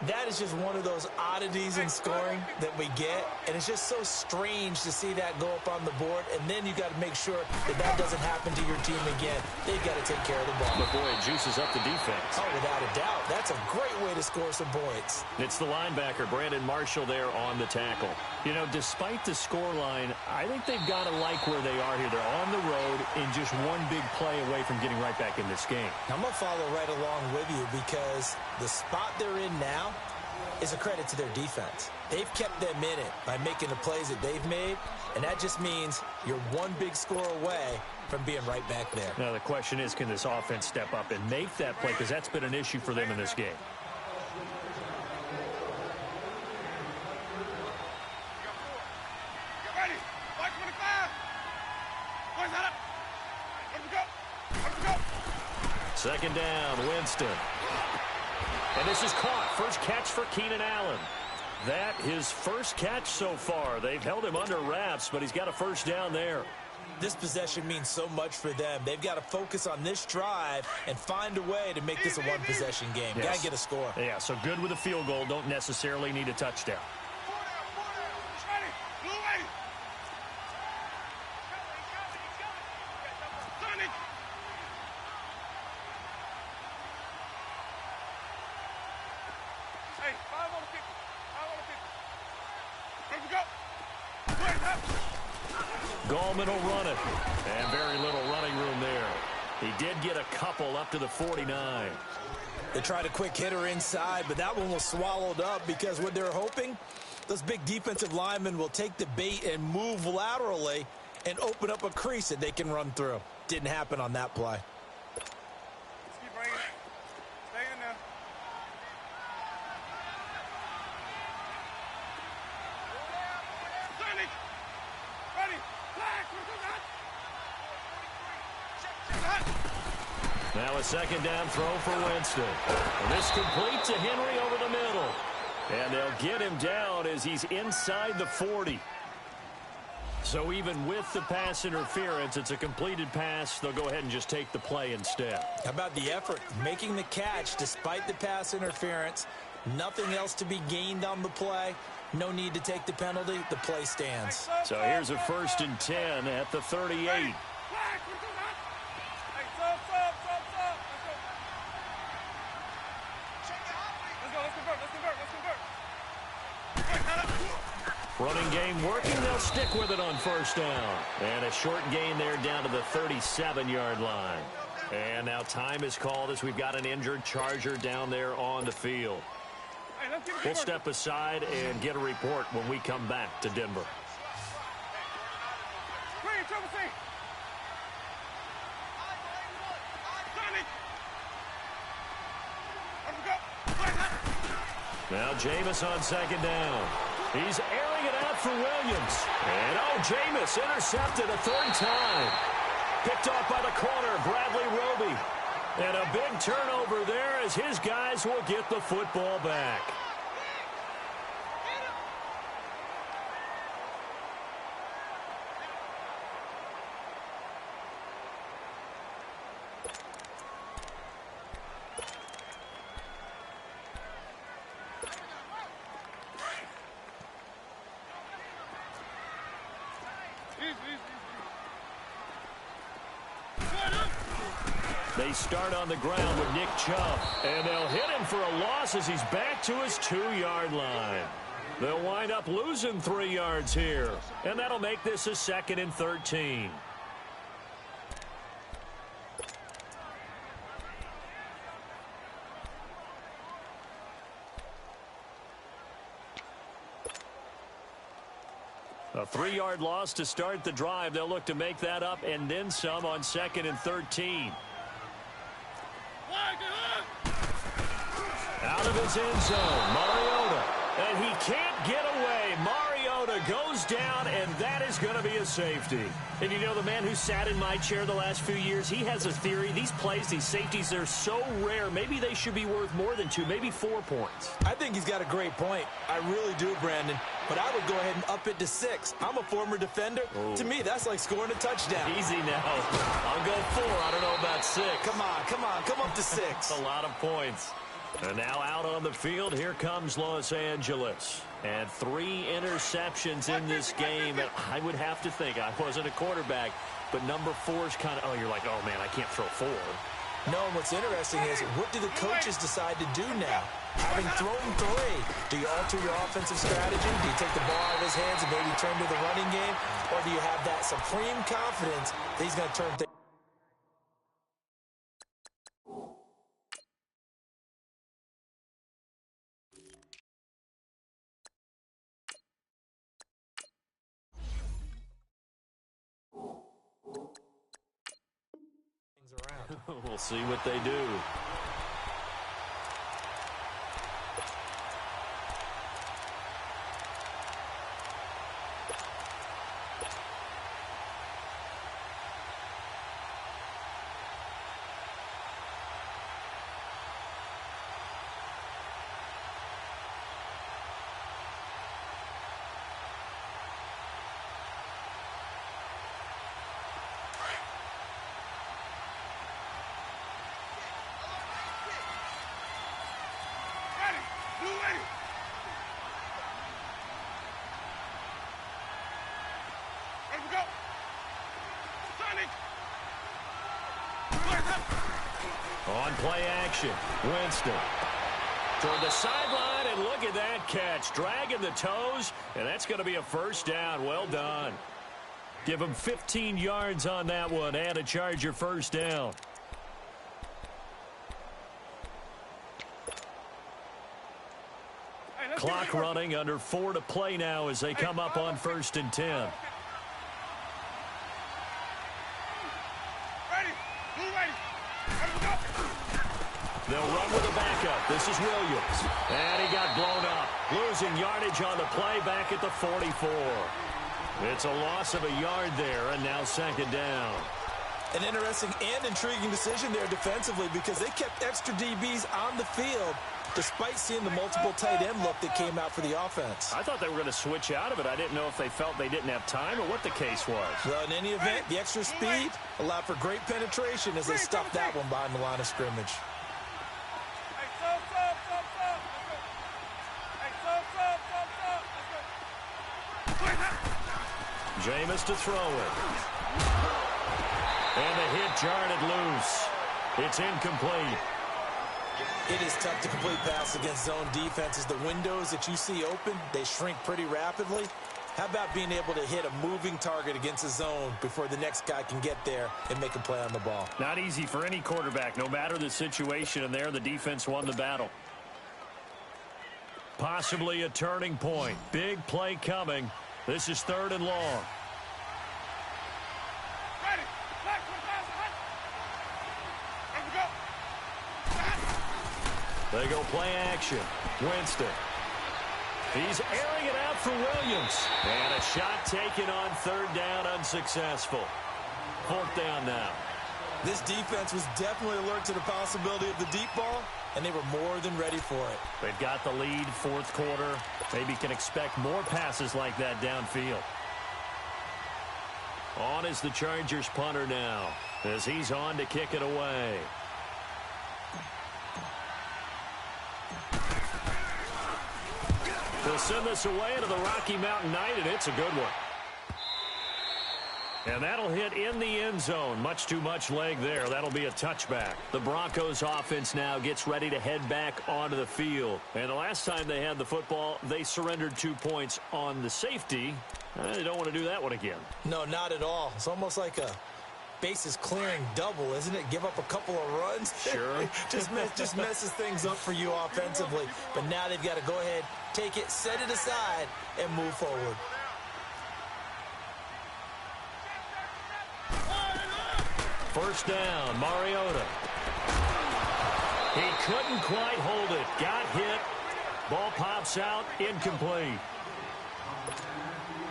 [SPEAKER 1] That is just one of those oddities in scoring that we get, and it's just so strange to see that go up on the board, and then you got to make sure that that doesn't happen to your team again. They've got to take care of the ball.
[SPEAKER 4] But, boy, it juices up the defense.
[SPEAKER 1] Oh, without a doubt. That's a great way to score some points.
[SPEAKER 4] It's the linebacker, Brandon Marshall, there on the tackle. You know, despite the scoreline, I think they've got to like where they are here. They're on the road in just one big play away from getting right back in this game.
[SPEAKER 1] I'm going to follow right along with you because the spot they're in now is a credit to their defense. They've kept them in it by making the plays that they've made, and that just means you're one big score away from being right back there.
[SPEAKER 4] Now, the question is, can this offense step up and make that play? Because that's been an issue for them in this game.
[SPEAKER 3] Get ready. 525. Boys, out up. Let me go. Let me go.
[SPEAKER 4] Second down, Winston. And this is caught. First catch for Keenan Allen. That his first catch so far. They've held him under wraps, but he's got a first down there.
[SPEAKER 1] This possession means so much for them. They've got to focus on this drive and find a way to make this a one-possession game.
[SPEAKER 4] Yes.
[SPEAKER 1] Got to get a score.
[SPEAKER 4] Yeah, so good with a field goal. Don't necessarily need a touchdown.
[SPEAKER 3] Ready. Blue ready. Sonic. Hey, 5 on the kick. 5 on the kick. Let me go. Boys, up.
[SPEAKER 4] Gallman will run it. And very little running room there. He did get a couple up to the 49.
[SPEAKER 1] They tried a quick hitter inside, but that one was swallowed up because what they're hoping, those big defensive linemen will take the bait and move laterally and open up a crease that they can run through. Didn't happen on that play.
[SPEAKER 3] Let's keep bringing it. Stay in there. Sonic. Ready. Flag.
[SPEAKER 4] Now a second down throw for Winston. And this complete to Henry over the middle. And they'll get him down as he's inside the 40. So even with the pass interference, it's a completed pass. They'll go ahead and just take the play instead.
[SPEAKER 1] How about the effort? Making the catch despite the pass interference. Nothing else to be gained on the play. No need to take the penalty. The play stands.
[SPEAKER 4] So here's a 1st and 10 at the 38.
[SPEAKER 3] Flag. Hey, sub. Let's convert.
[SPEAKER 4] Running game working. They'll stick with it on 1st down. And a short gain there down to the 37-yard line. And now time is called as we've got an injured Charger down there on the field.
[SPEAKER 3] Hey, let's get it.
[SPEAKER 4] We'll step aside and get a report when we come back to Denver.
[SPEAKER 3] Green, Triple C. Sonic. Let me go.
[SPEAKER 4] Now Jameis on 2nd down. He's airing it out for Williams. And Jameis intercepted a 3rd time. Picked off by the corner, Bradley Roby. And a big turnover there as his guys will get the football back. They start on the ground with Nick Chubb, and they'll hit him for a loss as he's back to his 2-yard line. They'll wind up losing 3 yards here, and that'll make this a 2nd and 13. A 3-yard loss to start the drive. They'll look to make that up and then some on 2nd and 13. Out of his end zone, Mariota. And he can't get away. Mariota goes down, and that is going to be a safety. And you know, the man who sat in my chair the last few years, he has a theory. These plays, these safeties, they're so rare. Maybe they should be worth more than 2, maybe 4 points.
[SPEAKER 1] I think he's got a great point. I really do, Brandon. but I would go ahead and up it to 6. I'm a former defender.
[SPEAKER 2] Ooh.
[SPEAKER 1] To me, that's like scoring a touchdown.
[SPEAKER 2] Easy now. I'll go 4. I don't know about 6.
[SPEAKER 1] Come on. Come up to 6.
[SPEAKER 2] That's a lot of points. And now out on the field, here comes Los Angeles. And 3 interceptions in this game. And I would have to think, I wasn't a quarterback, but number 4 is kind of, oh, you're like, oh, man, I can't throw 4.
[SPEAKER 1] No, and what's interesting is, what do the coaches decide to do now? Having thrown 3, do you alter your offensive strategy? Do you take the ball out of his hands and maybe turn to the running game? Or do you have that supreme confidence that he's going to turn things around?
[SPEAKER 2] We'll see what they do. On play action, Winston toward the sideline, and look at that catch, dragging the toes, and that's going to be a first down. Well done. Give him 15 yards on that one and a Charger first down. Clock running, under 4 to play now as they come up on 1st and 10. They'll run with a backup. This is Williams. And he got blown up. Losing yardage on the play back at the 44. It's a loss of a yard there, and now 2nd down.
[SPEAKER 1] An interesting and intriguing decision there defensively, because they kept extra DBs on the field despite seeing the multiple tight end look that came out for the offense.
[SPEAKER 2] I thought they were going to switch out of it. I didn't know if they felt they didn't have time or what the case was.
[SPEAKER 1] Well, in any event, the extra speed allowed for great penetration as they stuffed that one behind the line of scrimmage.
[SPEAKER 2] Jameis to throw it. And the hit jarred it loose. It's incomplete.
[SPEAKER 1] It is tough to complete pass against zone defenses. The windows that you see open, they shrink pretty rapidly. How about being able to hit a moving target against a zone before the next guy can get there and make a play on the ball?
[SPEAKER 2] Not easy for any quarterback, no matter the situation, and there the defense won the battle. Possibly a turning point. Big play coming. This is 3rd and long. They go play action. Winston. He's airing it out for Williams. And a shot taken on 3rd down, unsuccessful. 4th down now.
[SPEAKER 1] This defense was definitely alert to the possibility of the deep ball, and they were more than ready for it.
[SPEAKER 2] They've got the lead, 4th quarter. Maybe can expect more passes like that downfield. On is the Chargers punter now, as he's on to kick it away. They'll send this away into the Rocky Mountain Night, and it's a good one. And that'll hit in the end zone. Much too much leg there. That'll be a touchback. The Broncos offense now gets ready to head back onto the field. And the last time they had the football, they surrendered 2 points on the safety. They don't want to do that one again.
[SPEAKER 1] No, not at all. It's almost like a bases clearing double, isn't it? Give up a couple of runs.
[SPEAKER 2] Sure.
[SPEAKER 1] just messes things up for you offensively. But now they've got to go ahead, take it, set it aside, and move forward.
[SPEAKER 2] First down, Mariota. He couldn't quite hold it. Got hit. Ball pops out, incomplete.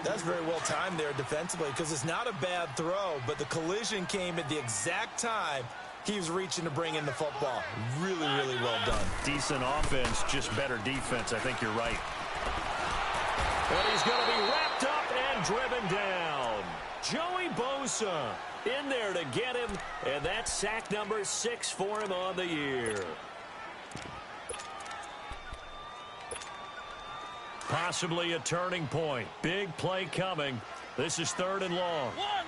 [SPEAKER 1] That's very well timed there defensively, because it's not a bad throw, but the collision came at the exact time he was reaching to bring in the football. Really, really well done.
[SPEAKER 2] Decent offense, just better defense. I think you're right. And he's going to be wrapped up and driven down. Joey Bosa in there to get him, and that's sack number 6 for him on the year. Possibly a turning point. Big play coming. This is 3rd and long.
[SPEAKER 3] One.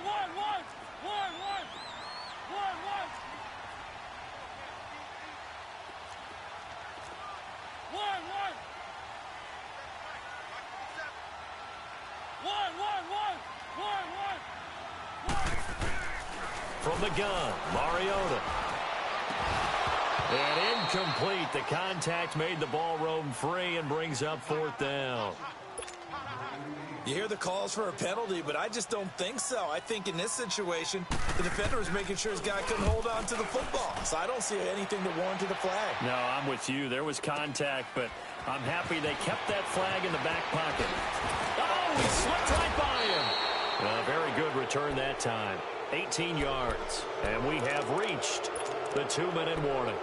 [SPEAKER 2] From the gun, Mariota. And incomplete. The contact made the ball roam free and brings up 4th down.
[SPEAKER 1] You hear the calls for a penalty, but I just don't think so. I think in this situation, the defender was making sure his guy couldn't hold on to the football. So I don't see anything that warranted a flag.
[SPEAKER 2] No, I'm with you. There was contact, but I'm happy they kept that flag in the back pocket. Oh, he slipped right by him. A very good return that time. 18 yards. And we have reached the 2-minute warning.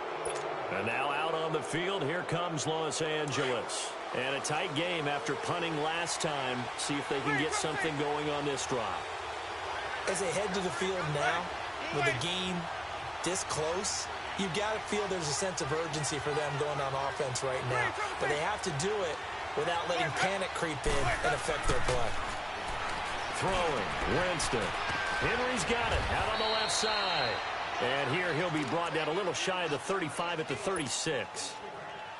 [SPEAKER 2] And now out on the field, here comes Los Angeles. And a tight game after punting last time. See if they can get something going on this drive.
[SPEAKER 1] As they head to the field now, with the game this close, you've got to feel there's a sense of urgency for them going on offense right now. But they have to do it without letting panic creep in and affect their play.
[SPEAKER 2] Throwing, Winston. Henry's got it out on the left side. And here he'll be brought down a little shy of the 35 at the 36.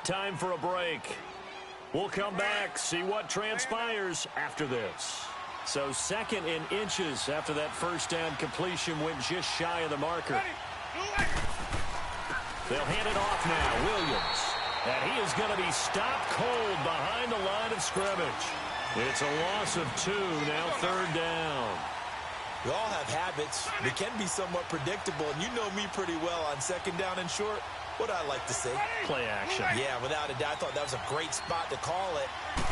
[SPEAKER 2] Time for a break. We'll come back, see what transpires after this. So 2nd in inches after that first down completion went just shy of the marker. They'll hand it off now, Williams. And he is going to be stopped cold behind the line of scrimmage. It's a loss of 2, now 3rd down.
[SPEAKER 1] We all have habits. They can be somewhat predictable, and you know me pretty well on 2nd down and short. What I like to see.
[SPEAKER 2] Play action.
[SPEAKER 1] Yeah, without a doubt. I thought that was a great spot to call it.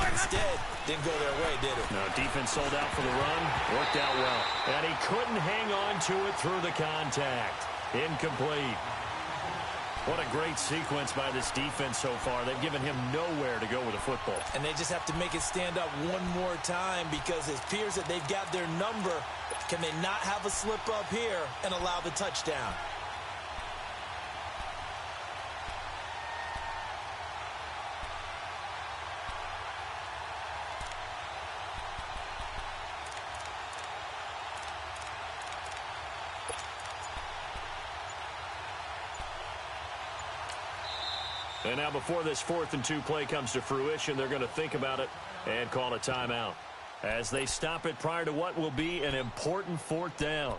[SPEAKER 1] Instead, didn't go their way, did it?
[SPEAKER 2] No, defense sold out for the run. Worked out well. And he couldn't hang on to it through the contact. Incomplete. What a great sequence by this defense so far. They've given him nowhere to go with the football.
[SPEAKER 1] And they just have to make it stand up one more time because it appears that they've got their number. Can they not have a slip up here and allow the touchdown?
[SPEAKER 2] And now before this 4th and 2 play comes to fruition, they're going to think about it and call a timeout as they stop it prior to what will be an important 4th down.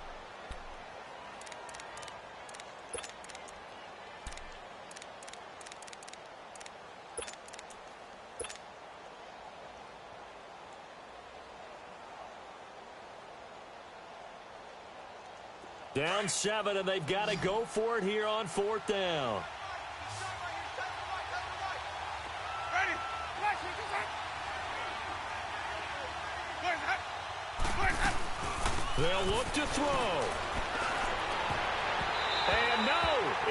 [SPEAKER 2] Down 7, and they've got to go for it here on 4th down. They'll look to throw. And no,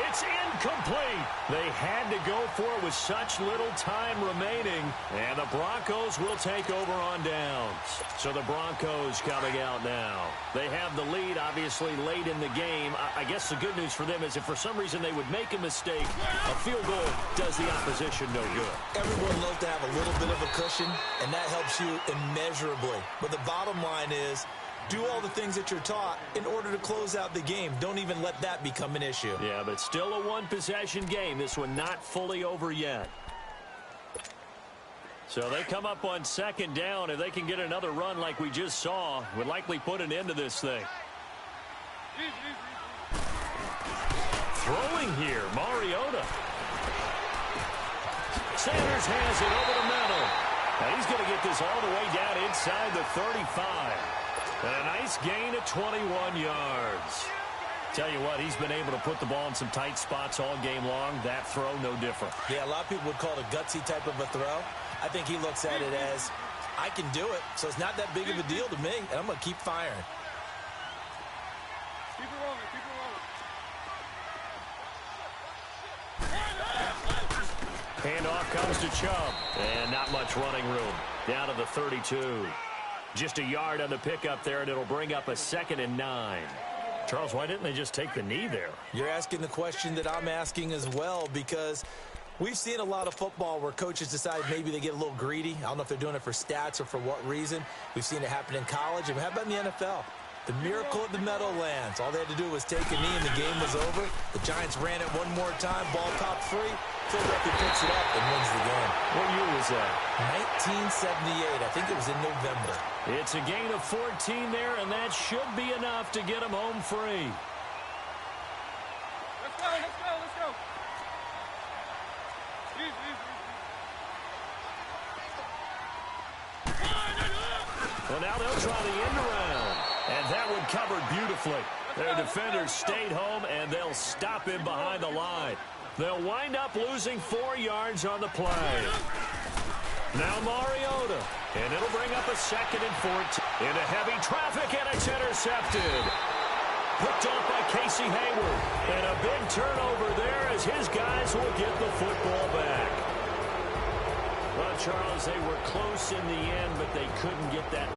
[SPEAKER 2] it's incomplete. They had to go for it with such little time remaining. And the Broncos will take over on downs. So the Broncos coming out now. They have the lead, obviously, late in the game. I guess the good news for them is if for some reason they would make a mistake, a field goal does the opposition no good.
[SPEAKER 1] Everyone loves to have a little bit of a cushion, and that helps you immeasurably. But the bottom line is, do all the things that you're taught in order to close out the game. Don't even let that become an issue.
[SPEAKER 2] Yeah, but still a one-possession game. This one not fully over yet. So they come up on 2nd down. If they can get another run like we just saw, would likely put an end to this thing. Throwing here, Mariota. Sanders has it over the middle. And he's going to get this all the way down inside the 35. And a nice gain of 21 yards. Tell you what, he's been able to put the ball in some tight spots all game long. That throw, no different.
[SPEAKER 1] Yeah, a lot of people would call it a gutsy type of a throw. I think he looks at it as, I can do it, so it's not that big of a deal to me, and I'm going to keep firing.
[SPEAKER 3] Keep it rolling, keep it rolling.
[SPEAKER 2] Handoff comes to Chubb, and not much running room. Down to the 32. Just a yard on the pickup there, and it'll bring up a 2nd and 9.
[SPEAKER 4] Charles, why didn't they just take the knee there?
[SPEAKER 1] You're asking the question that I'm asking as well, because we've seen a lot of football where coaches decide maybe they get a little greedy. I don't know if they're doing it for stats or for what reason. We've seen it happen in college, and how about in the NFL? The miracle at the Meadowlands. All they had to do was take a knee and the game was over. The Giants ran it one more time, ball top free. Philadelphia picks it up and wins the game.
[SPEAKER 2] What year was that?
[SPEAKER 1] 1978. I think it was in November.
[SPEAKER 2] It's a gain of 14 there, and that should be enough to get them home free.
[SPEAKER 3] Let's go, let's go, let's go. Easy, easy, easy.
[SPEAKER 2] Well, now they'll try the end around. And that one covered beautifully. Their defenders stayed home, and they'll stop him behind the line. They'll wind up losing 4 yards on the play. Now Mariota, and it'll bring up a 2nd and 14. Into heavy traffic, and it's intercepted. Picked off by Casey Hayward. And a big turnover there as his guys will get the football back. Well, Charles, they were close in the end, but they couldn't get that.